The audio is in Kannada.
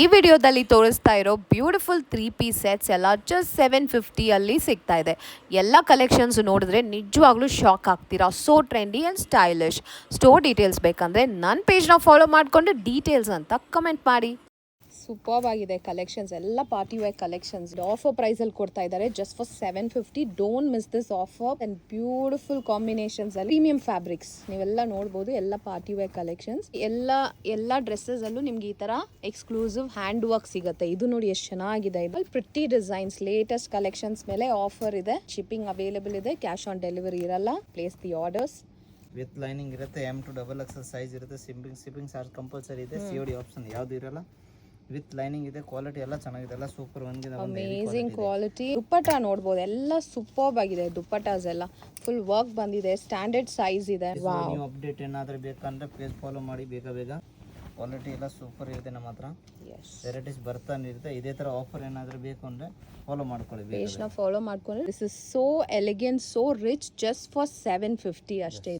ಈ ವಿಡಿಯೋದಲ್ಲಿ ತೋರಿಸ್ತಾ ಇರೋ ಬ್ಯೂಟಿಫುಲ್ 3 ಪೀಸ್ ಸೆಟ್ಸ್ ಎಲ್ಲ ಜಸ್ಟ್ 750 ಅಲ್ಲಿ ಸಿಗ್ತಾ ಇದೆ. ಎಲ್ಲ ಕಲೆಕ್ಷನ್ಸ್ ನೋಡಿದ್ರೆ ನಿಜವಾಗ್ಲೂ ಶಾಕ್ ಆಗ್ತೀರಾ. So trendy and stylish. Store details ಬೇಕಂದ್ರೆ ನನ್ನ ಪೇಜ್ನ ಫಾಲೋ ಮಾಡಿಕೊಂಡು ಡೀಟೇಲ್ಸ್ ಅಂತ ಕಮೆಂಟ್ ಮಾಡಿ. ಸೂಪರ್ಬ್ ಆಗಿದೆ ಕಲೆಕ್ಷನ್ಸ್, ಎಲ್ಲ ಪಾರ್ಟಿ ವೇರ್ ಕಲೆಕ್ಷನ್ಸ್. ಆಫರ್ ಪ್ರೈಸಲ್ಲಿ ಕೊಡ್ತಾ ಇದ್ದಾರೆ just for 750. Don't miss this offer. And beautiful combinations ಅಲ್ಲಿ ಪ್ರೀಮಿಯಂ ಫ್ಯಾಬ್ರಿಕ್ಸ್ ನೀವೆಲ್ಲ ನೋಡ್ಬೋದು. ಎಲ್ಲ ಪಾರ್ಟಿ ವೇರ್ ಕಲೆಕ್ಷನ್ಸ್, ಎಲ್ಲ ಡ್ರೆಸ್ಸಸ್ ಅಲ್ಲೂ ನಿಮ್ಗೆ ಈ ತರ ಎಕ್ಸ್ಕ್ಲೂಸಿವ್ ಹ್ಯಾಂಡ್ ವರ್ಕ್ ಸಿಗುತ್ತೆ. ಇದು ನೋಡಿ ಎಷ್ಟು ಚೆನ್ನಾಗಿದೆ. ಇದು ಪ್ರಿಟಿ ಡಿಸೈನ್ಸ್, ಲೇಟೆಸ್ಟ್ ಕಲೆಕ್ಷನ್ಸ್ ಮೇಲೆ ಆಫರ್ ಇದೆ. ಶಿಪ್ಪಿಂಗ್ ಅವೈಲೇಬಲ್ ಇದೆ, ಕ್ಯಾಶ್ ಆನ್ ಡೆಲಿವರಿ ಇರಲ್ಲ. Place the orders. With lining ಇರುತ್ತೆ, M to XXL ಸೈಜ್ ಇರುತ್ತೆ. ಶಿಪ್ಪಿಂಗ್ ಚಾರ್ಜ್ ಕಂಪಲ್ಸರಿ ಇದೆ. COD ಆಪ್ಷನ್ ಯಾವುದು ಇರಲ್ಲ. ವಿತ್ ಲೈನಿಂಗ್ ಇದೆ. ಕ್ವಾಲಿಟಿ ಎಲ್ಲ ಚೆನ್ನಾಗಿದೆ, ಎಲ್ಲ ಸೂಪರ್ ಅಮೇಜಿಂಗ್ ಕ್ವಾಲಿಟಿ. ದುಪ್ಪಟ್ಟ ನೋಡ್ಬೋದು, ಎಲ್ಲ ಸೂಪರ್ಬ್ ಆಗಿದೆ. ದುಪ್ಪಟ್ಟಾಸ್ ಎಲ್ಲ ಫುಲ್ ವರ್ಕ್ ಬಂದಿದೆ, ಸ್ಟ್ಯಾಂಡರ್ಡ್ ಸೈಜ್ ಇದೆ. ನೀವು ಅಪ್ಡೇಟ್ ಏನಾದರೂ ಬೇಕಂದ್ರೆ ಪೇಜ್ ಫಾಲೋ ಮಾಡಿ ಬೇಗ. ಕ್ವಾಲಿಟಿ ಎಲ್ಲ ಸೂಪರ್ ಇದೆ. ನಮ್ಮ ಹತ್ರ ವೆರೈಟೀಸ್ ಬರ್ತಾನೆ ಇರುತ್ತೆ. ಇದೇ ತರ ಆಫರ್ ಏನಾದರೂ ಬೇಕು ಅಂದ್ರೆ ಫಾಲೋ ಮಾಡ್ಕೊಳ್ಳಿ, ಪೇಜ್ನ ಫಾಲೋ ಮಾಡ್ಕೊಂಡ್ರೆ. This is so elegant, so rich, just for 750 ಅಷ್ಟೇ.